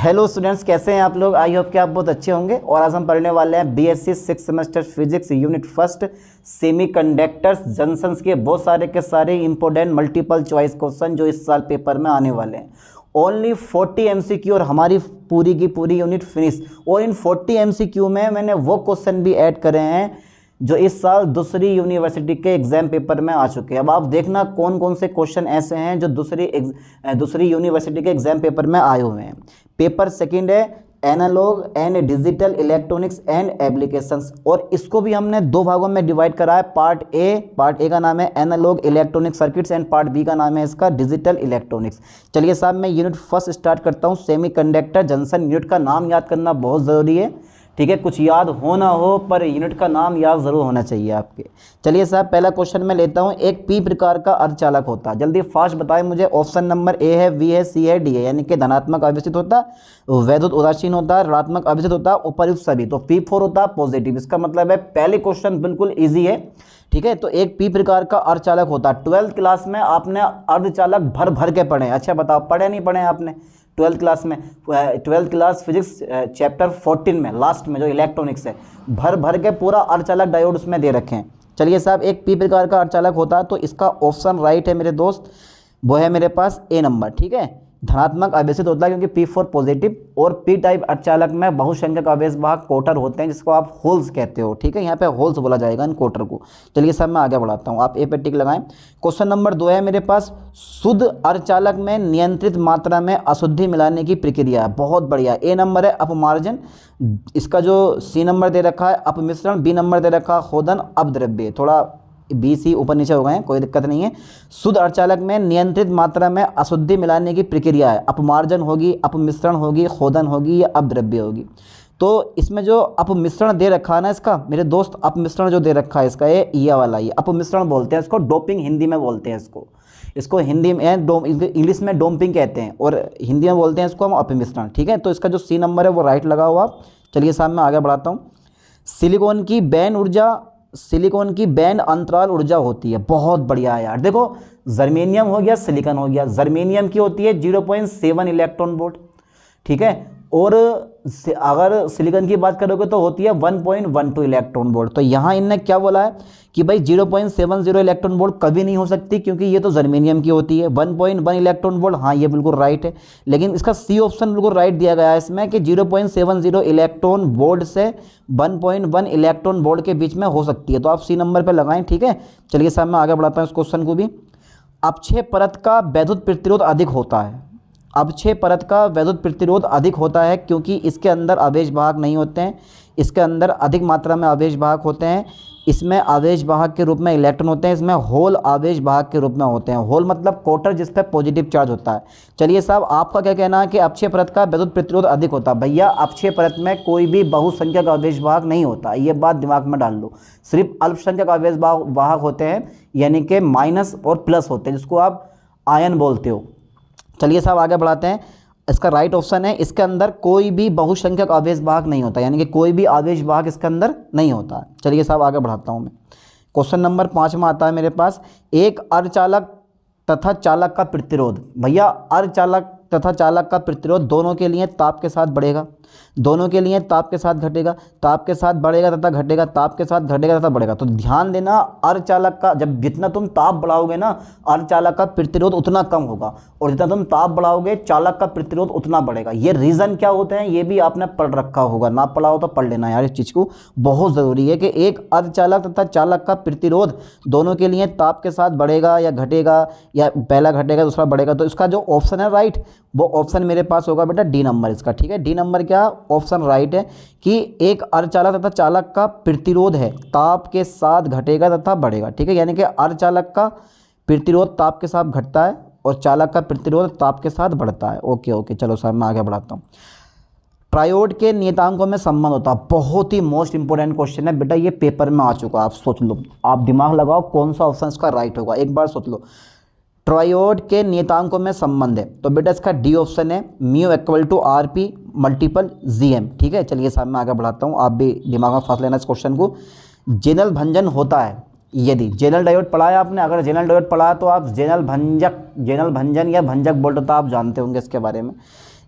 Hello students, कैसे हैं आप लोग। आई होप कि आप बहुत अच्छे होंगे। और आज हम पढ़ने वाले हैं BSc 6 semester physics unit first semiconductors junctions के बहुत सारे के सारे इंपॉर्टेंट मल्टीपल चॉइस क्वेश्चन जो इस साल पेपर में आने वाले हैं। ओनली 40 एमसीक्यू और हमारी पूरी की पूरी यूनिट फिनिश। और इन 40 एमसीक्यू में मैंने वो क्वेश्चन भी ऐड करे हैं जो इस साल दूसरी यूनिवर्सिटी के एग्जाम पेपर में आ चुके हैं। अब आप देखना कौन कौन से क्वेश्चन ऐसे हैं जो दूसरी यूनिवर्सिटी के एग्जाम पेपर में आए हुए हैं। पेपर सेकंड है analogue and digital electronics and applications, और इसको भी हमने दो भागों में डिवाइड करा है। पार्ट ए का नाम है analogue electronic circuits and part B का नाम है इसका डिजिटल इलेक्ट्रॉनिक्स। चलिए साहब, मैं यूनिट फर्स्ट स्टार्ट करता हूँ। सेमीकंडक्टर जंक्शन यूनिट का नाम याद करना बहुत ज़रूरी है, ठीक है। कुछ याद हो ना हो पर यूनिट का नाम याद जरूर होना चाहिए आपके। चलिए साहब, पहला क्वेश्चन मैं लेता हूं। एक पी प्रकार का अर्धचालक होता है, जल्दी फास्ट बताएं मुझे। ऑप्शन नंबर ए है, बी है, सी है, डी है। यानी कि धनात्मक आवेशित होता, वैद्युत उदासीन होता, ऋणात्मक आवेशित होता, उपर्युक्त सभी। तो P4 होता पॉजिटिव। इसका मतलब है पहले क्वेश्चन बिल्कुल ईजी है, ठीक है। तो एक पी प्रकार का अर्धचालक होता है। 12th क्लास में आपने अर्धचालक भर भर के पढ़े। अच्छा बताओ, पढ़े नहीं पढ़े आपने 12th क्लास में? 12th क्लास फिजिक्स चैप्टर 14 में लास्ट में जो इलेक्ट्रॉनिक्स है, भर भर के पूरा अर्धचालक डायोड उसमें दे रखे हैं। चलिए साहब, एक पी प्रकार का अर्धचालक होता है तो इसका ऑप्शन राइट है मेरे दोस्त, वो है मेरे पास ए नंबर, ठीक है। धनात्मक आवेशित होता है क्योंकि P4 पॉजिटिव। और पी टाइप अर्धचालक में बहुसंख्यक आवेश वाहक कोटर होते हैं जिसको आप होल्स कहते हो, ठीक है। यहाँ पे होल्स बोला जाएगा इन कोटर को। चलिए साहब, मैं आगे बढ़ाता हूँ, आप ए पे टिक लगाएं। क्वेश्चन नंबर 2 है मेरे पास, शुद्ध अर्धचालक में नियंत्रित मात्रा में अशुद्धि मिलाने की प्रक्रिया है। बहुत बढ़िया। ए नंबर है अपमार्जन, इसका जो सी नंबर दे रखा है अपमिश्रण, बी नंबर दे रखा है खोदन, अपद्रव्य। थोड़ा बी सी ऊपर नीचे हो गए हैं, कोई दिक्कत नहीं है। शुद्ध अर्धचालक में नियंत्रित मात्रा में अशुद्धि मिलाने की प्रक्रिया है। अपमार्जन होगी, अपमिश्रण होगी, खोदन होगी या अपद्रव्य होगी। तो इसमें जो अपमिश्रण दे रखा है ना इसका मेरे दोस्त, अपमिश्रण जो दे रखा है इसका ये वाला, ये अपमिश्रण बोलते हैं इसको। डोपिंग हिंदी में बोलते हैं इसको हिंदी में इंग्लिश में डोपिंग कहते हैं और हिंदी में बोलते हैं इसको हम अपमिश्रण, ठीक है। तो इसका जो सी नंबर है वो राइट लगा हुआ। चलिए साहब, मैं आगे बढ़ाता हूँ। सिलिकॉन की बैंड अंतराल ऊर्जा होती है। बहुत बढ़िया है यार। देखो, जर्मेनियम हो गया, सिलिकॉन हो गया। जर्मेनियम की होती है 0.7 इलेक्ट्रॉन वोल्ट, ठीक है। और अगर सिलिकॉन की बात करोगे तो होती है 1.12 इलेक्ट्रॉन वोल्ट। तो यहाँ इनने क्या बोला है कि भाई 0.70 इलेक्ट्रॉन वोल्ट कभी नहीं हो सकती क्योंकि ये तो जर्मेनियम की होती है। 1.1 इलेक्ट्रॉन वोल्ट, हाँ ये बिल्कुल राइट है। लेकिन इसका सी ऑप्शन बिल्कुल राइट दिया गया है इसमें कि 0.70 इलेक्ट्रॉन वोल्ट से 1.1 इलेक्ट्रॉन वोल्ट के बीच में हो सकती है। तो आप सी नंबर पर लगाएं, ठीक है। चलिए साहब, मैं आगे बढ़ाता हूँ इस क्वेश्चन को भी। अपक्षय परत का वैद्युत प्रतिरोध अधिक होता है। अपक्षय परत का वैद्युत प्रतिरोध अधिक होता है क्योंकि इसके अंदर आवेश वाहक नहीं होते हैं। इसके अंदर अधिक मात्रा में आवेश वाहक होते हैं। इसमें आवेश वाहक के रूप में इलेक्ट्रॉन होते हैं। इसमें होल आवेश वाहक के रूप में होते हैं। होल मतलब कोटर जिस पर पॉजिटिव चार्ज होता है। चलिए साहब, आपका क्या कहना है कि अपक्षय परत का वैद्युत प्रतिरोध अधिक होता है? भैया, अपक्षय परत में कोई भी बहुसंख्यक आवेश वाहक नहीं होता, ये बात दिमाग में डाल लो। सिर्फ अल्पसंख्यक आवेश वाहक होते हैं, यानी कि माइनस और प्लस होते हैं, जिसको आप आयन बोलते हो। चलिए साहब, आगे बढ़ाते हैं। इसका राइट ऑप्शन है, इसके अंदर कोई भी बहुसंख्यक आवेश वाहक नहीं होता, यानी कि कोई भी आवेश वाहक इसके अंदर नहीं होता। चलिए साहब, आगे बढ़ाता हूं मैं। क्वेश्चन नंबर 5 में आता है मेरे पास, एक अर्धचालक तथा चालक का प्रतिरोध। भैया, अर्धचालक तथा चालक का प्रतिरोध दोनों के लिए ताप के साथ बढ़ेगा, दोनों के लिए ताप के साथ घटेगा, ताप के साथ बढ़ेगा तथा घटेगा, ताप के साथ घटेगा तथा बढ़ेगा। तो ध्यान देना, अर्धचालक का जब जितना तुम ताप बढ़ाओगे ना, अर्धचालक का प्रतिरोध उतना कम होगा, और जितना तुम ताप बढ़ाओगे चालक का प्रतिरोध उतना बढ़ेगा। ये रीजन क्या होते हैं ये भी आपने पढ़ रखा होगा, ना पढ़ा हो तो पढ़ लेना यार, इस चीज़ को बहुत ज़रूरी है कि एक अर्धचालक तथा चालक का प्रतिरोध दोनों के लिए ताप के साथ बढ़ेगा या घटेगा, या पहला घटेगा दूसरा बढ़ेगा। तो इसका जो ऑप्शन है राइट, वो ऑप्शन मेरे पास होगा बेटा डी नंबर इसका, ठीक है। डी नंबर क्या ऑप्शन राइट है कि एक अर्धचालक तथा चालक का प्रतिरोध है ताप के साथ घटेगा तथा बढ़ेगा, ठीक है। यानी कि अर्धचालक का प्रतिरोध ताप के साथ घटता है और चालक का प्रतिरोध ताप के साथ बढ़ता है। ओके, चलो साहब, मैं आगे बढ़ाता हूँ। ट्रायोड के नियतांकों में संबंध होता है। बहुत ही मोस्ट इंपोर्टेंट क्वेश्चन है बेटा, ये पेपर में आ चुका है। आप सोच लो, आप दिमाग लगाओ कौन सा ऑप्शन इसका राइट होगा, एक बार सोच लो। ट्रायोड के नियतांकों में संबंध है तो बेटा इसका डी ऑप्शन है, mu equal to R P multiple G M, ठीक है। चलिए साहब, मैं आगे बढ़ाता हूँ, आप भी दिमाग में फंस लेना इस क्वेश्चन को। जेनरल भंजन होता है यदि जेनरल डायोड पढ़ा है आपने, अगर जेनरल डायोड पढ़ा है तो आप जेनरल भंजन या भंजक बोल्ट तो आप जानते होंगे इसके बारे में।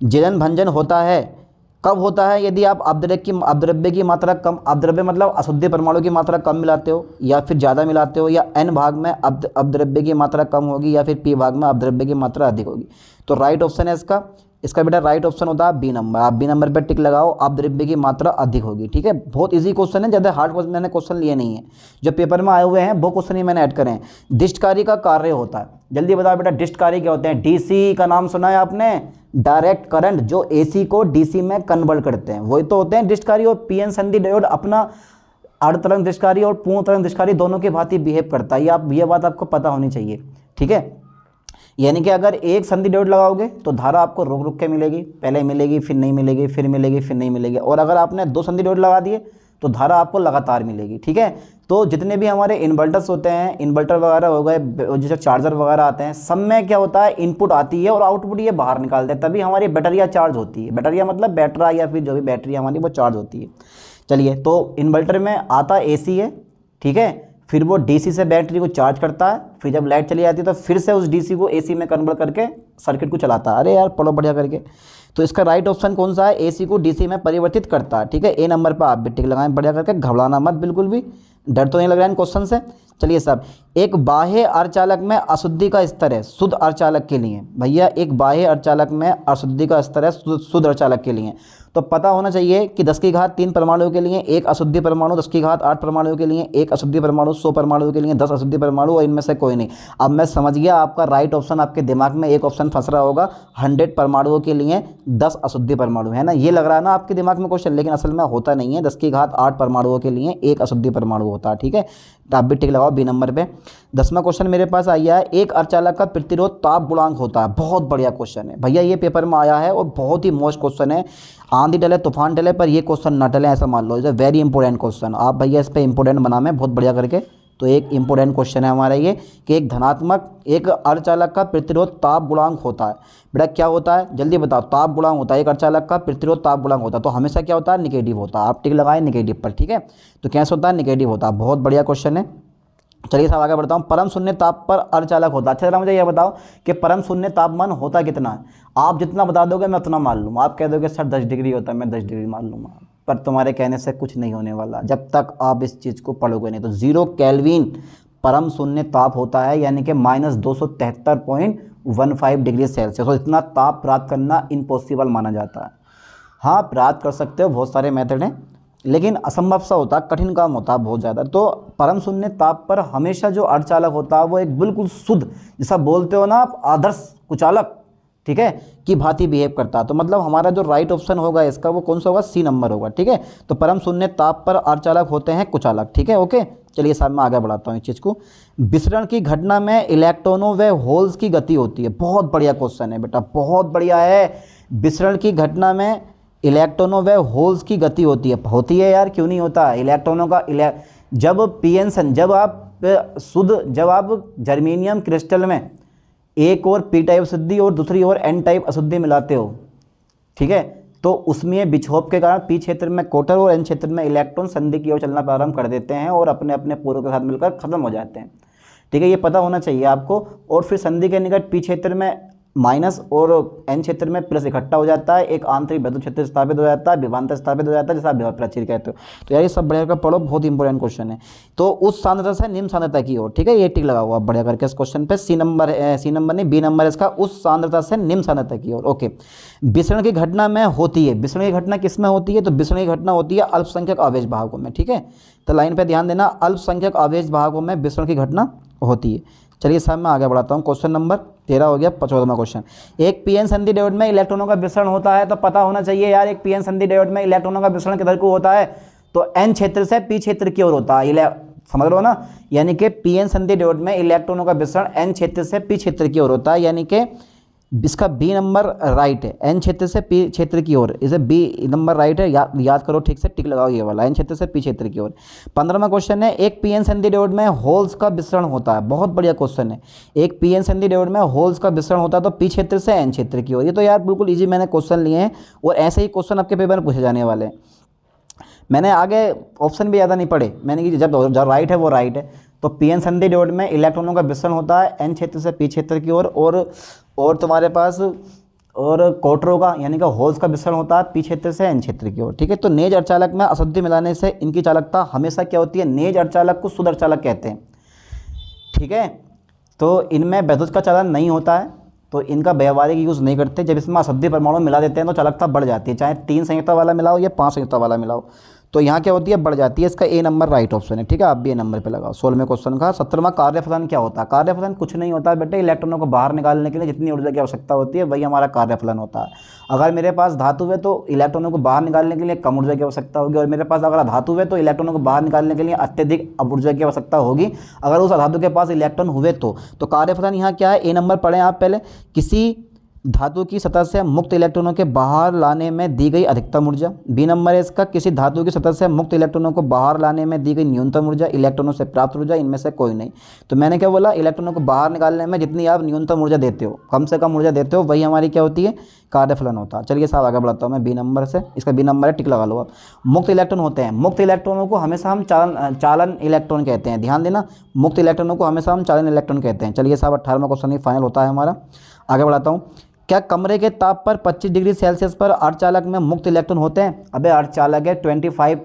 जीलन भंजन होता है कब होता है? यदि आप अपद्रव्य की मात्रा कम, अपद्रव्य मतलब अशुद्ध परमाणु की मात्रा कम मिलाते हो या फिर ज़्यादा मिलाते हो, या n भाग में अपद्रव्य की मात्रा कम होगी या फिर p भाग में अपद्रव्य की मात्रा अधिक होगी। तो राइट ऑप्शन है इसका बेटा राइट ऑप्शन होता है बी नंबर। आप बी नंबर पर टिक लगाओ, अपद्रव्य की मात्रा अधिक होगी। ठीक है, बहुत इजी क्वेश्चन है, ज़्यादा हार्ड क्वेश्चन मैंने क्वेश्चन लिए नहीं है, जो पेपर में आए हुए हैं वो क्वेश्चन ही मैंने ऐड करे हैं। दिष्टकारी का कार्य होता है, जल्दी बताओ बेटा दिष्टकारी क्या होते हैं? डीसी का नाम सुना है आपने, डायरेक्ट करंट जो एसी को डीसी में कन्वर्ट करते हैं, वही तो होते हैं डिस्टकारी। और पीएन संधि डायोड अपना अर्धतरंग डिस्टकारी और पूर्ण तरंग डिस्टकारी दोनों की भांति बिहेव करता है। ये बात आपको पता होनी चाहिए। ठीक है, यानी कि अगर एक संधि डायोड लगाओगे तो धारा आपको रुक रुक के मिलेगी, पहले मिलेगी फिर नहीं मिलेगी, फिर मिलेगी फिर नहीं मिलेगी। और अगर आपने 2 संधि डायोड लगा दिए तो धारा आपको लगातार मिलेगी। ठीक है, तो जितने भी हमारे इन्वर्टर्स होते हैं, इन्वर्टर वगैरह हो गए, जैसे चार्जर वगैरह आते हैं, सब में क्या होता है, इनपुट आती है और आउटपुट ये बाहर निकालते हैं, तभी हमारी बैटरियाँ चार्ज होती है। बैटरिया मतलब बैटरा या फिर जो भी बैटरी हमारी वो चार्ज होती है। चलिए, तो इन्वर्टर में आता एसी है, ठीक है, फिर वो डीसी से बैटरी को चार्ज करता है, फिर जब लाइट चली जाती है तो फिर से उस डीसी को एसी में कन्वर्ट करके सर्किट को चलाता है। अरे यार पढ़ो बढ़िया करके। तो इसका राइट ऑप्शन कौन सा है? एसी को डीसी में परिवर्तित करता है। ठीक है, ए नंबर पर आप भी टिक लगाएं बढ़िया करके, घबराना मत बिल्कुल भी, डर तो नहीं लग रहा है इन क्वेश्चन से। चलिए साहब, एक बाह्य अर्धचालक में अशुद्धि का स्तर है शुद्ध अर्धचालक के लिए। भैया एक बाह्य अर्धचालक में अशुद्धि का स्तर है शुद्ध अर्धचालक के लिए, तो पता होना चाहिए कि 10 की घात 3 परमाणु के लिए एक अशुद्धि परमाणु, 10 की घात 8 परमाणु के लिए एक अशुद्धि परमाणु, 100 परमाणु के लिए 10 अशुद्धि परमाणु, और इनमें से कोई नहीं। अब मैं समझ गया आपका राइट ऑप्शन, आपके दिमाग में एक ऑप्शन फंस रहा होगा, 100 परमाणुओं के लिए 10 अशुद्धि परमाणु, है ना? ये लग रहा है ना आपके दिमाग में क्वेश्चन, लेकिन असल में होता नहीं है। 10 की घात 8 परमाणुओं के लिए एक अशुद्धि परमाणु होता है। ठीक है, तो आप भी टिक लगाओ बी नंबर पे। 10वां क्वेश्चन मेरे पास आया है, एक अर्धचालक का प्रतिरोध ताप गुणांक होता है। बहुत बढ़िया क्वेश्चन है भैया, ये पेपर में आया है और बहुत ही मोस्ट क्वेश्चन है। आंधी डले तूफान डले पर ये क्वेश्चन ना डले, ऐसा मान लो। Is a very important question. आप भैया इस पर इंपॉर्टेंट बनाना है बहुत बढ़िया करके। तो एक इंपॉर्टेंट क्वेश्चन है हमारा ये कि एक धनात्मक एक अर्धचालक का प्रतिरोध ताप गुणांक होता है। बेटा क्या होता है जल्दी बताओ? ताप गुणांक होता है, एक अर्धचालक का प्रतिरोध ताप गुणांक होता है, तो हमेशा क्या होता है? निगेटिव होता है। आप टिक लगाए निगेटिव पर। ठीक है, तो कैसे होता है? निगेटिव होता है। बहुत बढ़िया क्वेश्चन है। चलिए साहब आगे बढ़ता हूँ। परम शून्य ताप पर अर्धचालक होता है। अच्छा जरा मुझे यह बताओ कि परम शून्य तापमान होता कितना है? आप जितना बता दोगे मैं उतना मान लूँगा। आप कह दोगे सर 10 डिग्री होता है, मैं 10 डिग्री मान लूँगा, पर तुम्हारे कहने से कुछ नहीं होने वाला जब तक आप इस चीज़ को पढ़ोगे नहीं। तो 0 केल्विन परम शून्य ताप होता है, यानी कि -273.15 डिग्री सेल्सियस। और इतना ताप प्राप्त करना इम्पॉसिबल माना जाता है। हाँ प्राप्त कर सकते हो, बहुत सारे मेथड हैं, लेकिन असंभव सा होता है, कठिन काम होता है बहुत ज़्यादा। तो परम शून्य ताप पर हमेशा जो अर्धचालक होता है वो एक बिल्कुल शुद्ध, जैसा बोलते हो ना आप, आदर्श कुचालक, ठीक है, की भांति बिहेव करता है। तो मतलब हमारा जो राइट ऑप्शन होगा इसका वो कौन सा होगा? सी नंबर होगा। ठीक है, तो परम शून्य ताप पर अर्धचालक होते हैं कुचालक। ठीक है, ओके। चलिए साहब मैं आगे बढ़ाता हूँ इस चीज़ को। विसरण की घटना में इलेक्ट्रॉनों व होल्स की गति होती है। बहुत बढ़िया क्वेश्चन है बेटा, बहुत बढ़िया है। विसरण की घटना में इलेक्ट्रॉनों व होल्स की गति होती है यार, क्यों नहीं होता? इलेक्ट्रॉनों का जब पीएन जब आप जर्मेनियम क्रिस्टल में एक और पी टाइप अशुद्धि और दूसरी ओर एन टाइप अशुद्धि मिलाते हो, ठीक है, तो उसमें विक्षोभ के कारण पी क्षेत्र में कोटर और एन क्षेत्र में इलेक्ट्रॉन संधि की ओर चलना प्रारंभ कर देते हैं और अपने अपने पूर्व के साथ मिलकर खत्म हो जाते हैं। ठीक है, ये पता होना चाहिए आपको। और फिर संधि के निकट पी क्षेत्र में माइनस और एन क्षेत्र में प्लस इकट्ठा हो जाता है, एक आंतरिक विद्युत क्षेत्र स्थापित हो जाता है, विभवांतर स्थापित हो जाता है, जैसा विभव प्राचीर कहते हो। तो यार ये सब बढ़िया कर पढ़ो, बहुत इंपॉर्टेंट क्वेश्चन है। तो उस सांद्रता से निम्न सांद्रता की ओर, ठीक है, ये टिक लगा हुआ बढ़िया करके इस क्वेश्चन पे। सी नंबर नहीं बी नंबर इसका, उस सांद्रता से निम्न सांद्रता की ओर। ओके, विसरण की घटना में होती है। विसरण की घटना किस में होती है? तो विसरण की घटना होती है अल्पसंख्यक आवेश भागों में। ठीक है, तो लाइन पे ध्यान देना, अल्पसंख्यक आवेश भागों में विसरण की घटना होती है। चलिए साहब मैं आगे बढ़ाता हूँ। क्वेश्चन नंबर 13 हो गया। 14वां क्वेश्चन, एक पीएन संधि डायोड में इलेक्ट्रॉनों का विसरण होता है। तो पता होना चाहिए यार, एक पीएन संधि डायोड में इलेक्ट्रॉनों का विसरण किधर को होता है? तो एन क्षेत्र से पी क्षेत्र की ओर होता है। समझ लो ना, यानी कि पीएन संधि डायोड में इलेक्ट्रॉनों का विसरण एन क्षेत्र से पी क्षेत्र की ओर होता है, यानी कि इसका बी नंबर राइट है, एन क्षेत्र से पी क्षेत्र की ओर। इसे बी नंबर राइट है, याद करो ठीक से, टिक लगाओ ये वाला, एन क्षेत्र से पी क्षेत्र की ओर। 15वां क्वेश्चन है, एक पीएन संधि डायोड में होल्स का विसरण होता है। बहुत बढ़िया क्वेश्चन है। एक पीएन संधि डायोड में होल्स का विसरण होता है तो पी क्षेत्र से एन क्षेत्र की ओर। ये तो यार बिल्कुल ईजी मैंने क्वेश्चन लिए हैं और ऐसे ही क्वेश्चन आपके पेपर में पूछे जाने वाले हैं। मैंने आगे ऑप्शन भी ज़्यादा नहीं पढ़े, मैंने कि जब राइट है वो राइट है। तो पीएन संधि डायोड में इलेक्ट्रॉनों का विसरण होता है एन क्षेत्र से पी क्षेत्र की ओर और तुम्हारे पास और कोटरों का यानी कि होल्स का विसरण होता है पी क्षेत्र से एन क्षेत्र की ओर। ठीक है, तो नेज अर्धचालक में अशुद्धि मिलाने से इनकी चालकता हमेशा क्या होती है, नेज अर्धचालक को शुद्ध अर्धचालक कहते हैं। ठीक है, तो इनमें वैद्युत का चालन नहीं होता है, तो इनका व्यावहारिक यूज़ नहीं करते। जब इसमें अशुद्धि परमाणु मिला देते हैं तो चालकता बढ़ जाती है, चाहे 3 संयुक्ता वाला मिलाओ या 5 संयुक्ता वाला मिलाओ, तो यहाँ क्या होती है, बढ़ जाती है। इसका ए नंबर राइट ऑप्शन है। ठीक है, आप भी ए नंबर पे लगाओ। 16वें क्वेश्चन का 17वां कार्यफलन क्या होता है। कार्यफलन कुछ नहीं होता है बेटे, इलेक्ट्रॉनों को बाहर निकालने के लिए जितनी ऊर्जा की आवश्यकता होती है वही हमारा कार्यफलन होता है। अगर मेरे पास धातु है तो इलेक्ट्रॉनों को बाहर निकालने के लिए कम ऊर्जा की आवश्यकता होगी, और मेरे पास अगर धातु है तो इलेक्ट्रॉनों को बाहर निकालने के लिए अत्यधिक ऊर्जा की आवश्यकता होगी अगर उस धातु के पास इलेक्ट्रॉन हुए तो कार्यफलन यहाँ क्या है, ए नंबर पढ़ें आप पहले। किसी धातु की सतह से मुक्त इलेक्ट्रॉनों के बाहर लाने में दी गई अधिकतम ऊर्जा। बी नंबर है इसका, किसी धातु की सतह से मुक्त इलेक्ट्रॉनों को बाहर लाने में दी गई न्यूनतम ऊर्जा, इलेक्ट्रॉनों से प्राप्त ऊर्जा, इनमें से कोई नहीं। तो मैंने क्या बोला, इलेक्ट्रॉनों को बाहर निकालने में जितनी आप न्यूनतम ऊर्जा देते हो, कम से कम ऊर्जा देते हो, वही हमारी क्या होती है, कार्यफलन होता है। चलिए साहब आगे बढ़ाता हूँ मैं बी नंबर से। इसका बी नंबर है, टिक लगा लो आप। मुक्त इलेक्ट्रॉन होते हैं, मुक्त इलेक्ट्रॉनों को हमेशा हम चालन इलेक्ट्रॉन कहते हैं। ध्यान देना, मुक्त इलेक्ट्रॉनों को हमेशा हम चालन इलेक्ट्रॉन कहते हैं। चलिए साहब 18वां क्वेश्चन ही फाइनल होता है हमारा। आगे बढ़ाता हूँ। क्या कमरे के ताप पर 25 डिग्री सेल्सियस पर अर्धचालक में मुक्त इलेक्ट्रॉन होते हैं। अबे अर्धचालक है 25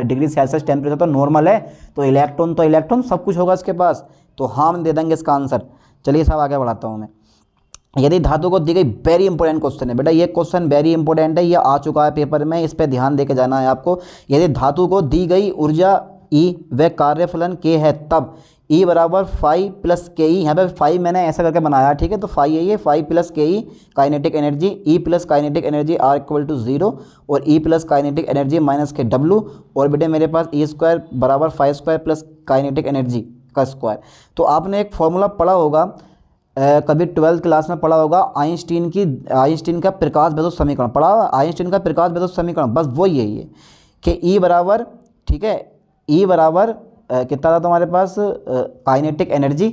डिग्री सेल्सियस टेम्परेचर तो नॉर्मल है, तो इलेक्ट्रॉन सब कुछ होगा इसके पास, तो हाँ हम दे देंगे इसका आंसर। चलिए साहब आगे बढ़ाता हूँ मैं। यदि धातु को दी गई, वेरी इंपॉर्टेंट क्वेश्चन है बेटा, ये क्वेश्चन वेरी इंपॉर्टेंट है, ये आ चुका है पेपर में, इस पर ध्यान दे के जाना है आपको। यदि धातु को दी गई ऊर्जा ई व कार्यफलन के है तब ई बराबर 5 प्लस के ई, यहाँ पे 5 मैंने ऐसा करके बनाया, ठीक है, तो 5 है ये, 5 plus K E kinetic energy, E plus kinetic energy are equal to 0 और E plus kinetic energy minus K W, और बेटे मेरे पास ई स्क्वायर बराबर 5 स्क्वायर प्लस काइनेटिक एनर्जी का स्क्वायर। तो आपने एक फॉर्मूला पढ़ा होगा, कभी 12th क्लास में पढ़ा होगा, आइंस्टीन का प्रकाश विद्युत समीकरण पढ़ा होगा, आइंस्टीन का प्रकाश विद्युत समीकरण, बस वो यही है कि ई बराबर, ठीक है, ई बराबर कितना था तुम्हारे पास, काइनेटिक एनर्जी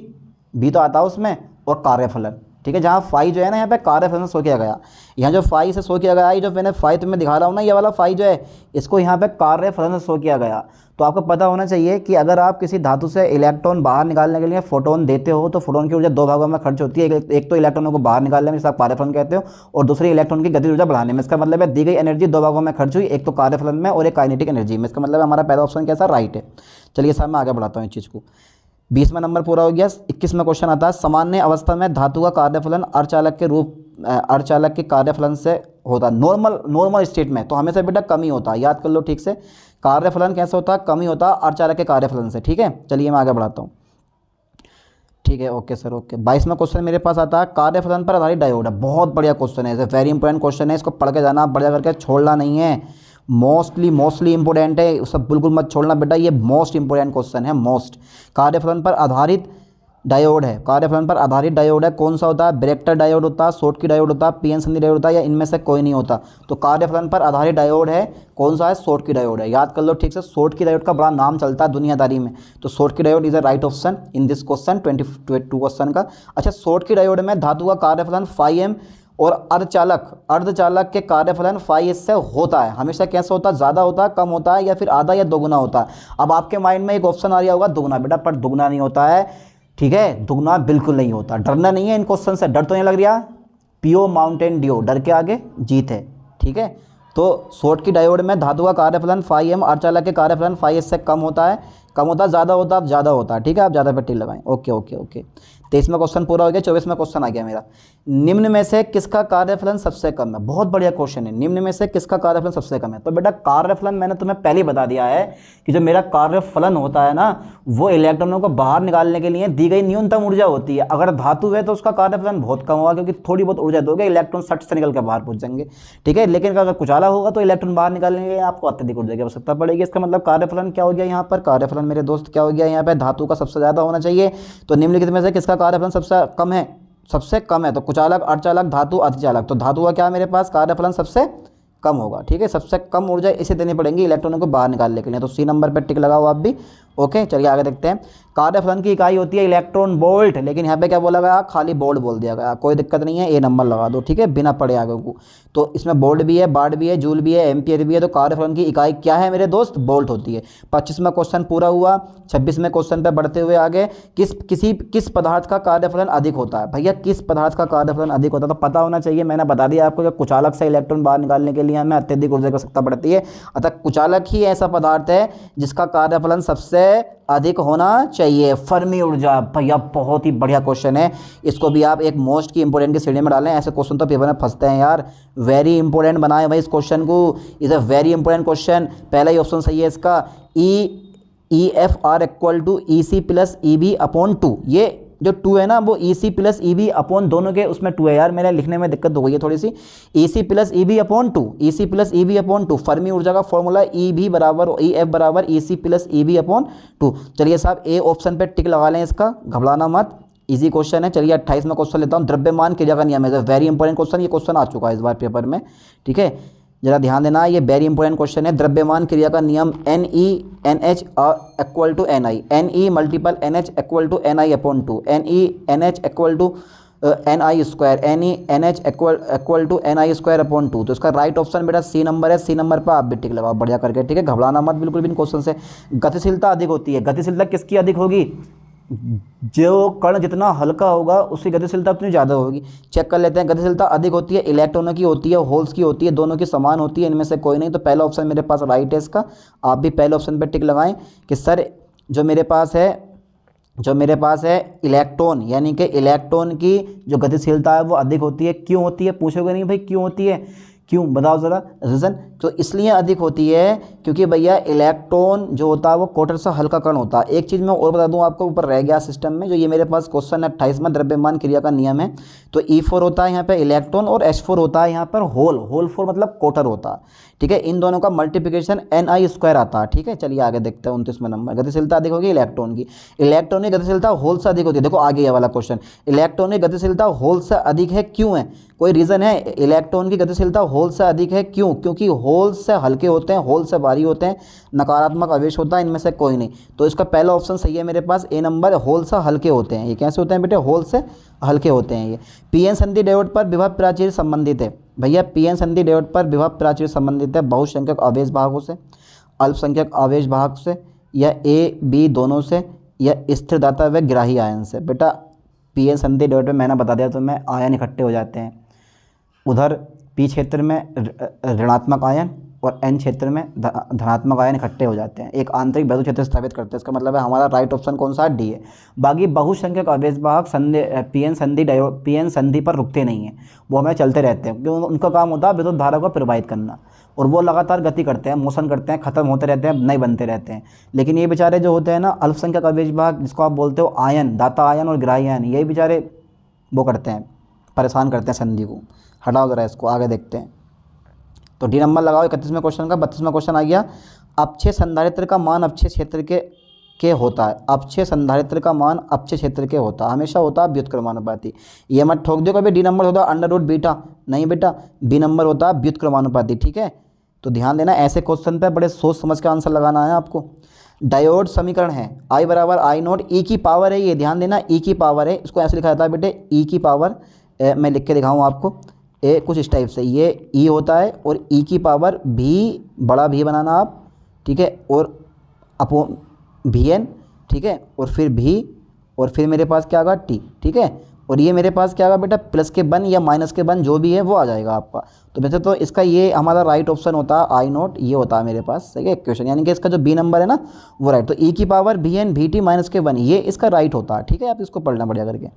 भी तो आता है उसमें, और कार्यफलन। ठीक है, जहाँ फाई जो है ना यहाँ पे कार्यफलन से शो किया गया, यहाँ जो फाई से शो किया गया, ये जो मैंने फाई तुम्हें दिखा रहा हूँ ना, ये वाला फाई जो है इसको यहाँ पे कार्यफलन से शो किया गया। तो आपको पता होना चाहिए कि अगर आप किसी धातु से इलेक्ट्रॉन बाहर निकालने के लिए फोटोन देते हो तो फोटोन की ऊर्जा 2 भागों में खर्च होती है। एक तो इलेक्ट्रॉनों को बाहर निकालने में, जिसे आप कार्यफलन कहते हो, और दूसरी इलेक्ट्रॉन की गति ऊर्जा बढ़ाने में। इसका मतलब है दी गई एनर्जी 2 भागों में खर्च हुई, एक तो कार्यफलन में और एक काइनेटिक एनर्जी में। इसका मतलब हमारा पहला ऑप्शन कैसा, राइट है। चलिए साहब मैं आगे बढ़ाता हूँ इस चीज़ को। 20वां नंबर पूरा हो गया। 21वां क्वेश्चन आता है, सामान्य अवस्था में धातु का कार्यफलन अर्धचालक के कार्यफलन से होता है। नॉर्मल स्टेट में तो हमेशा बेटा कम ही होता है, याद कर लो ठीक से। कार्यफलन कैसे होता है, कम ही होता है अर्धचालक के कार्यफलन से। ठीक है, चलिए मैं आगे बढ़ाता हूँ। ठीक है, ओके सर, ओके। 22वां क्वेश्चन मेरे पास आता है, कार्यफलन पर आधारित डायोड है। बहुत बढ़िया क्वेश्चन है, वेरी इंपॉर्टेंट क्वेश्चन है, इसको पढ़ के जाना, बढ़िया करके छोड़ना नहीं है। मोस्टली इंपॉर्टेंट है, सब बिल्कुल मत छोड़ना बेटा, ये मोस्ट इंपॉर्टेंट क्वेश्चन है, मोस्ट। कार्यफलन पर आधारित डायोड है, कार्यफलन पर आधारित डायोड है, कौन सा होता है, ब्रेक्टर डायोड होता है, शॉटकी डायोड होता है, पीएन संधि डायोड होता है, या इनमें से कोई नहीं होता। तो कार्यफलन पर आधारित डायोड है, कौन सा है, शॉटकी डायोड है। याद कर लो ठीक से, शॉटकी डायोड का बड़ा नाम चलता है दुनियादारी में, तो Schottky diode is a right option in this question, 22 question का। अच्छा, शॉटकी डायोड में धातु का कार्यफलन 5m और अर्धचालक के कार्यफलन 5s से होता है। हमेशा कैसे होता है, ज़्यादा होता है, कम होता है, या फिर आधा या दोगुना होता है। अब आपके माइंड में एक ऑप्शन आ रहा होगा दुगुना, बेटा पर दुगुना नहीं होता है। ठीक है, दुगुना बिल्कुल नहीं होता, डरना नहीं है इन क्वेश्चन से, डर तो नहीं लग रहा, पियो माउंटेन ड्यू, डर के आगे जीत है। ठीक है, तो शॉटकी डायोड में धातु का कार्यफलन 5m, अर्धचालक के कार्यफलन 5s से कम होता है, ज़्यादा होता है। ठीक है, आप ज़्यादा पे टिक लगाएं। ओके। 23वां क्वेश्चन पूरा हो गया। 24वां क्वेश्चन आ गया मेरा, निम्न में से किसका कार्यफलन सबसे कम है। बहुत बढ़िया क्वेश्चन है, निम्न में से किसका कार्यफलन सबसे कम है। तो बेटा कार्यफलन मैंने तुम्हें पहले बता दिया है कि जो मेरा कार्यफलन होता है ना, वो इलेक्ट्रॉनों को बाहर निकालने के लिए दी गई न्यूनतम ऊर्जा होती है। अगर धातु है तो उसका कार्यफलन बहुत कम होगा, क्योंकि थोड़ी बहुत ऊर्जा दोगे, इलेक्ट्रॉन सट से निकल के बाहर पहुंच जाएंगे। ठीक है, लेकिन अगर कुचाला होगा तो इलेक्ट्रॉन बाहर निकालने के लिए आपको अत्यधिक ऊर्जा की आवश्यकता पड़ेगी। इसका मतलब कार्यफलन क्या हो गया यहाँ पर, कार्यफलन मेरे दोस्त क्या हो गया यहाँ पे, धातु का सबसे ज़्यादा होना चाहिए। तो निम्नलिखित में से किसका कार्यफलन सबसे कम है, तो कुचालक, अर्धचालक, धातु, अतिचालक। तो धातु का क्या मेरे पास कार्यफलन सबसे कम होगा। ठीक है, सबसे कम ऊर्जा इसे देनी पड़ेगी इलेक्ट्रॉनों को बाहर निकालने के लिए। तो सी नंबर पर टिक लगाओ आप भी। ओके, चलिए आगे देखते हैं। कार्यफलन की इकाई होती है इलेक्ट्रॉन वोल्ट, लेकिन यहाँ पे क्या बोला गया, खाली वोल्ट बोल दिया गया, कोई दिक्कत नहीं है, ए नंबर लगा दो, ठीक है, बिना पढ़े आगे को। तो इसमें वोल्ट भी है, वाट भी है, जूल भी है, एम्पियर भी है, तो कार्यफलन की इकाई क्या है मेरे दोस्त, वोल्ट होती है। 25वां क्वेश्चन पूरा हुआ। 26वें क्वेश्चन पे बढ़ते हुए आगे, किस पदार्थ का कार्यफलन अधिक होता है। भैया किस पदार्थ का कार्यफलन अधिक होता है, तो पता होना चाहिए, मैंने बता दिया आपको कि कुचालक से इलेक्ट्रॉन बाहर निकालने के लिए हमें अत्यधिक ऊर्जा की आवश्यकता पड़ती है, अतः कुचालक ही ऐसा पदार्थ है जिसका कार्यफलन सबसे अधिक होना चाहिए। फर्मी ऊर्जा, भैया बहुत ही बढ़िया क्वेश्चन है, इसको भी आप एक मोस्ट की इंपोर्टेंट की श्रेणी में डालें, ऐसे क्वेश्चन तो पेपर में फंसते हैं यार। वेरी इंपॉर्टेंट बनाए भाई इस क्वेश्चन को, is a very important question. पहला ही ऑप्शन सही है इसका, E F are equal to E C plus E B upon 2। ये जो 2 है ना, वो E C plus E B upon दोनों के उसमें 2 है यार, मेरे लिखने में दिक्कत हो गई है थोड़ी सी। E C plus E B upon 2, E C plus E B upon 2, Fermi ऊर्जा का फॉर्मूला ई बी बराबर ई एफ बराबर E C plus E B upon 2। चलिए साहब ए ऑप्शन पे टिक लगा लें, इसका घबराना मत, इजी क्वेश्चन है। चलिए 28वां क्वेश्चन लेता हूँ, द्रव्यमान क्रिया का नियम है, वेरी इंपॉर्टेंट क्वेश्चन, ये क्वेश्चन आ चुका है इस बार पेपर में, ठीक है, जरा ध्यान देना, ये वेरी इंपॉर्टेंट क्वेश्चन है। द्रव्यमान क्रिया का नियम N E N H equal to N I, N E multiple N H equal to N I upon 2, N E N H equal to N I square, N E N H equal to N I square upon 2। तो इसका right option बेटा सी number है, सी number पर आप भी टिक लगाओ बढ़िया करके, ठीक है, घबराना मत बिल्कुल भी इन क्वेश्चन से। गतिशीलता अधिक होती है, गतिशीलता किसकी अधिक होगी, जो कण जितना हल्का होगा उसकी गतिशीलता उतनी ज़्यादा होगी। चेक कर लेते हैं, गतिशीलता अधिक होती है इलेक्ट्रॉनों की होती है, होल्स की होती है, दोनों की समान होती है, इनमें से कोई नहीं। तो पहला ऑप्शन मेरे पास राइट है इसका, आप भी पहले ऑप्शन पे टिक लगाएं कि सर जो मेरे पास है इलेक्ट्रॉन, यानी कि इलेक्ट्रॉन की जो गतिशीलता है वो अधिक होती है। क्यों होती है पूछोगे नहीं भाई, क्यों होती है, क्यों बताओ ज़रा रीज़न। तो इसलिए अधिक होती है क्योंकि भैया इलेक्ट्रॉन जो होता है वो क्वार्टर सा हल्का कण होता है। एक चीज़ मैं और बता दूं आपको, ऊपर रह गया सिस्टम में, जो ये मेरे पास क्वेश्चन है 28वां द्रव्यमान क्रिया का नियम है, तो E4 होता है यहाँ पे इलेक्ट्रॉन और H4 होता है यहाँ पर होल 4 मतलब क्वार्टर होता है, ठीक है। इन दोनों का मल्टीप्लिकेशन NI स्क्वायर आता है, ठीक है। चलिए आगे देखते हैं 29वां नंबर, गतिशीलता अधिक होगी इलेक्ट्रॉन की, इलेक्ट्रॉन की गतिशीलता होल से अधिक होती है। देखो आगे ये वाला क्वेश्चन, इलेक्ट्रॉन की गतिशीलता होल से अधिक है, क्यों है, कोई रीज़न है, इलेक्ट्रॉन की गतिशीलता होल से अधिक है क्यों, क्योंकि होल से हल्के होते हैं, होल से भारी होते हैं, नकारात्मक आवेश होता है, इनमें से कोई नहीं। तो इसका पहला ऑप्शन सही है मेरे पास, ए नंबर, होल से हल्के होते हैं। ये कैसे होते हैं बेटे, होल से हल्के होते हैं ये। पीएन संधि डायोड पर विभव प्राचीर संबंधित है भैया, पीएन संधि डायोड पर विभव प्राचीर संबंधित है बहुसंख्यक आवेश भागों से, अल्पसंख्यक आवेश भाग से, या ए बी दोनों से, या स्थिर दाता व ग्राही आयन से। बेटा पीएन संधि डायोड में मैंने बता दिया तो मैं आयन इकट्ठे हो जाते हैं, उधर पी क्षेत्र में ऋणात्मक आयन और एन क्षेत्र में धनात्मक आयन इकट्ठे हो जाते हैं, एक आंतरिक वैद्युत क्षेत्र स्थापित करते हैं। इसका मतलब है हमारा राइट ऑप्शन कौन सा, डी है। बाकी बहुसंख्यक आवेश वाहक पीएन संधि पर रुकते नहीं हैं, वो हमें चलते रहते हैं, क्योंकि उनका काम होता है विद्युत धारा को प्रवाहित करना, और वो लगातार गति करते हैं, मोशन करते हैं, खत्म होते रहते हैं, नए बनते रहते हैं। लेकिन ये बेचारे जो होते हैं ना अल्पसंख्यक आवेश वाहक, जिसको आप बोलते हो आयन, दाता आयन और ग्राही आयन, यही बेचारे वो करते हैं, परेशान करते हैं संधि को। हटाओ जरा इसको, आगे देखते हैं। तो डी नंबर लगाओ 31वें क्वेश्चन का। 32वां क्वेश्चन आ गया, अपक्षय संधारित्र का मान अपक्षय क्षेत्र के होता है, अपक्षय संधारित्र का मान अपक्षय क्षेत्र के होता है, हमेशा होता है व्युत्क्रमानुपाती। ये मत ठोक दो कभी डी नंबर होता है अंडर रूट बीटा, नहीं बेटा बी नंबर होता है व्युत्क्रमानुपाती, ठीक है। तो ध्यान देना, ऐसे क्वेश्चन पर बड़े सोच समझ के आंसर लगाना है आपको। डायोड समीकरण है I बराबर आई नोट, ई की पावर है, ये ध्यान देना ई की पावर है, इसको ऐसे लिखा जाता है बेटे ई की पावर, मैं लिख के दिखाऊँ आपको, ए कुछ इस टाइप से, ये ई होता है और ई की पावर भी, बड़ा भी बनाना आप, ठीक है, और अपॉन भी एन, ठीक है, और फिर भी, और फिर मेरे पास क्या आएगा टी, ठीक है, और ये मेरे पास क्या आएगा बेटा प्लस के वन या माइनस के वन जो भी है वो आ जाएगा आपका। तो वैसे तो इसका ये हमारा राइट ऑप्शन होता है आई नोट, ये होता है मेरे पास, सही है क्वेश्चन, यानी कि इसका जो बी नंबर है ना वो राइट। तो ई की पावर भी एन भी टी माइनस के वन, ये इसका राइट होता है, ठीक है, आप इसको पढ़ना बढ़िया करके।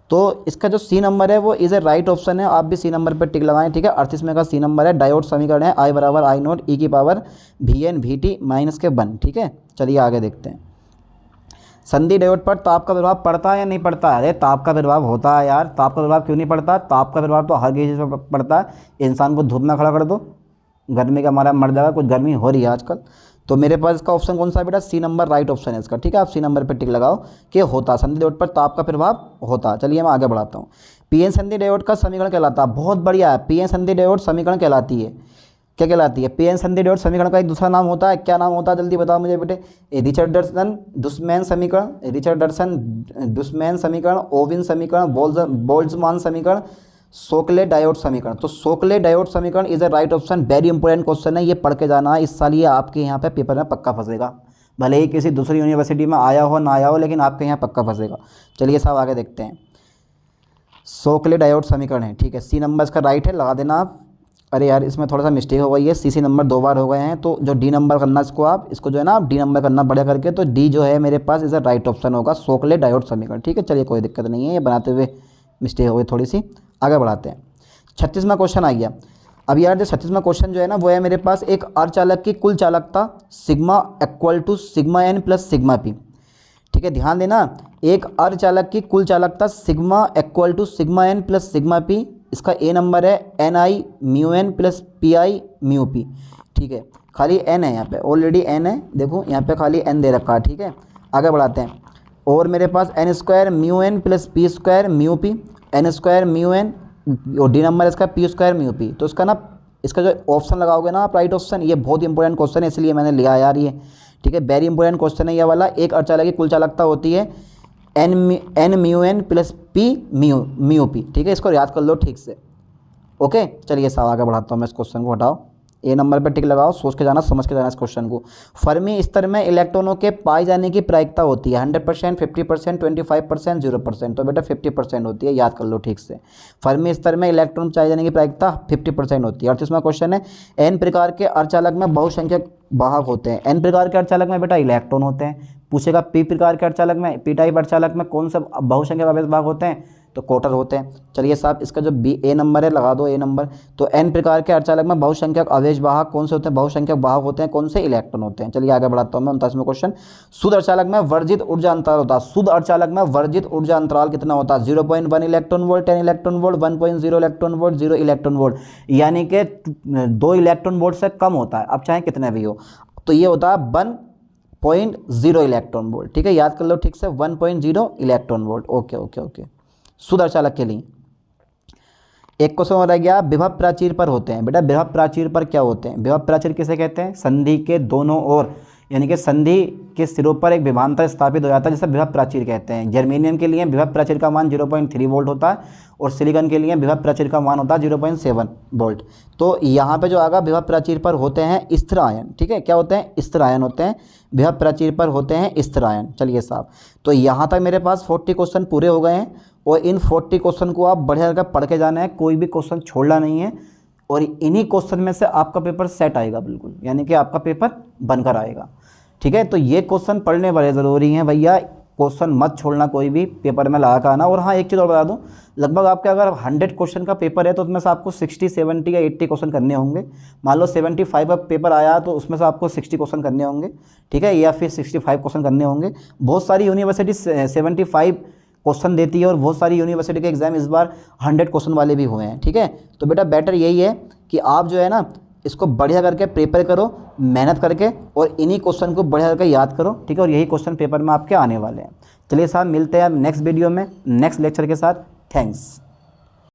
तो इसका जो सी नंबर है वो इज ए राइट ऑप्शन है, आप भी सी नंबर पर टिक लगाएं, ठीक है। 38वें का सी नंबर है, डायोड समीकरण है I बराबर आई नोट ई की पावर भी एन भी टी माइनस के वन, ठीक है। चलिए आगे देखते हैं। संधि डायोड पर ताप का प्रभाव पड़ता है या नहीं पड़ता है? अरे ताप का प्रभाव होता है यार, ताप का प्रभाव क्यों नहीं पड़ता? ताप का प्रभाव तो हर किसी चीज़ पर पड़ता है। इंसान को धूप में खड़ा कर दो, गर्मी का मारा मर जाएगा, कुछ गर्मी हो रही है आजकल। तो मेरे पास इसका ऑप्शन कौन सा है बेटा, सी नंबर राइट ऑप्शन है इसका, ठीक है। आप सी नंबर पर टिक लगाओ कि होता, संधि डायोड पर ताप का प्रभाव होता। चलिए मैं आगे बढ़ाता हूँ। पीएन संधि डायोड का समीकरण कहलाता है, बहुत बढ़िया है, पीएन संधि डायोड समीकरण कहलाती है। क्या कहलाती है? पी एन संधि डायोड समीकरण का एक दूसरा नाम होता है, क्या नाम होता है? जल्दी बताओ मुझे बेटे। रिचर्डसन डुसमैन समीकरण, रिचर्डसन डुसमैन समीकरण, ओविन समीकरण, बोल्ट्जमान समीकरण, सोकले डायोड समीकरण। तो सोकले डायोड समीकरण is a right option. Very important question है, ये पढ़ के जाना है, इस साल ये आपके यहाँ पे पेपर में पक्का फंसेगा, भले ही किसी दूसरी यूनिवर्सिटी में आया हो ना आया हो, लेकिन आपके यहाँ पक्का फंसेगा। चलिए साहब आगे देखते हैं। सोकले डायोड समीकरण है, ठीक है, सी नंबर इसका राइट है, लगा देना आप। अरे यार इसमें थोड़ा सा मिस्टेक हो गई है, सी नंबर 2 बार हो गए हैं, तो जो डी नंबर करना इसको आप, इसको जो है ना आप डी नंबर करना बढ़िया करके, तो डी जो है मेरे पास इज अ राइट ऑप्शन होगा, सोकले डायोड समीकरण। ठीक है, चलिए कोई दिक्कत नहीं है, ये बनाते हुए मिस्टेक हो गई थोड़ी सी। आगे बढ़ाते हैं। 36वां क्वेश्चन आ गया। अब यार जो 36वां क्वेश्चन जो है ना वो है मेरे पास, एक अर्धचालक की कुल चालकता sigma equal to sigma N plus sigma P. ठीक है, ध्यान देना, एक अर्धचालक की कुल चालकता sigma equal to sigma N plus sigma P, इसका ए नंबर है N I mu N plus P I mu P. ठीक है, खाली एन है यहाँ पे, ऑलरेडी एन है, देखो यहाँ पे खाली एन दे रखा है। ठीक है, आगे बढ़ाते हैं। और मेरे पास N square mu N plus P square mu P, N square mu N, और डी नंबर इसका पी स्क्वायर म्यू पी। तो इसका ना, इसका जो ऑप्शन लगाओगे ना आप राइट ऑप्शन, ये बहुत इंपॉर्टेंट क्वेश्चन है इसलिए मैंने लिया यार ये। ठीक है, वेरी इंपॉर्टेंट क्वेश्चन है ये वाला। एक अर्धचालक की कुल चालकता होती है N mu N plus P mu P. ठीक है, इसको याद कर लो ठीक से। ओके, चलिए साहब आगे बढ़ाता हूँ मैं, इस क्वेश्चन को हटाओ, ए नंबर पे टिक लगाओ, सोच के जाना, समझ के जाना इस क्वेश्चन को। फर्मी स्तर में इलेक्ट्रॉनों के पाए जाने की प्रायिकता होती है 100%, 50%, 25%, 0%। तो बेटा 50% होती है, याद कर लो ठीक से। फर्मी स्तर में इलेक्ट्रॉन पाए जाने की प्रायिकता 50% होती है। 38वां क्वेश्चन है, एन प्रकार के अर्धचालक में बहुसंख्यक वाहक होते हैं। एन प्रकार के अर्धचालक में बेटा इलेक्ट्रॉन होते हैं। पूछेगा पी प्रकार के अर्धचालक में, पी टाइप अर्धचालक में कौन सा बहुसंख्यक आवेश वाहक होते हैं? तो क्वार्टर होते हैं। चलिए साहब, इसका जो बी ए नंबर है लगा दो, ए नंबर। तो एन प्रकार के अर्धचालक में बहुसंख्यक आवेश वाहक कौन से होते हैं? बहुसंख्यक वाहक होते हैं, कौन से? इलेक्ट्रॉन होते हैं। चलिए आगे बढ़ाता हूँ मैं। 39वां क्वेश्चन, शुद्ध अर्धचालक में वर्जित ऊर्जा अंतराल होता है। शुद्ध अर्धचालक में वर्जित ऊर्जा अंतराल कितना होता है? 0.1 electron volt, 10 electron volt, 1.0 electron volt, 0 electron volt, यानी कि 2 इलेक्ट्रॉन वोल्ट से कम होता है, अब चाहे कितने भी हो। तो ये होता है 1.0 इलेक्ट्रॉन वोल्ट। ठीक है, याद कर लो ठीक से, 1.0 electron volt. Okay okay okay, शुद्ध अर्धचालक के लिए। एक क्वेश्चन हो रह गया, विभव प्राचीर पर होते हैं। बेटा विभव प्राचीर पर क्या होते हैं? विभव प्राचीर किसे कहते हैं? संधि के दोनों ओर, यानी कि संधि के सिरों पर एक विभवांतर स्थापित हो जाता है, जिसे विभव प्राचीर कहते हैं। जर्मेनियम के लिए विभव प्राचीर का मान 0.3 वोल्ट होता है, और सिलिकॉन के लिए विभव प्राचीर का मान होता है 0.7 वोल्ट। तो यहाँ पे जो आगा विभव प्राचीर पर होते हैं स्थिर आयन। ठीक है, क्या होते हैं? स्थिर आयन होते हैं, विभव प्राचीर पर होते हैं स्थिर आयन। चलिए साहब, तो यहाँ तक मेरे पास 40 क्वेश्चन पूरे हो गए हैं, और इन 40 क्वेश्चन को आप बढ़िया करके पढ़ के जाना है, कोई भी क्वेश्चन छोड़ना नहीं है, और इन्हीं क्वेश्चन में से आपका पेपर सेट आएगा बिल्कुल, यानी कि आपका पेपर बनकर आएगा। ठीक है, तो ये क्वेश्चन पढ़ने बड़े ज़रूरी हैं भैया, क्वेश्चन मत छोड़ना कोई भी, पेपर में लगा कर आना। और हाँ, एक चीज़ और बता दूं, लगभग आपके अगर 100 क्वेश्चन का पेपर है तो उसमें से आपको 60, 70 या 80 क्वेश्चन करने होंगे। मान लो 75 का पेपर आया तो उसमें से आपको 60 क्वेश्चन करने होंगे। ठीक है, या फिर 65 क्वेश्चन करने होंगे। बहुत सारी यूनिवर्सिटी 75 क्वेश्चन देती है, और बहुत सारी यूनिवर्सिटी के एग्जाम इस बार 100 क्वेश्चन वाले भी हुए हैं। ठीक है, तो बेटा बेटर यही है कि आप जो है ना इसको बढ़िया करके प्रिपेयर करो, मेहनत करके, और इन्हीं क्वेश्चन को बढ़िया करके याद करो। ठीक है, और यही क्वेश्चन पेपर में आपके आने वाले हैं। चलिए साहब, मिलते हैं नेक्स्ट वीडियो में नेक्स्ट लेक्चर के साथ। थैंक्स।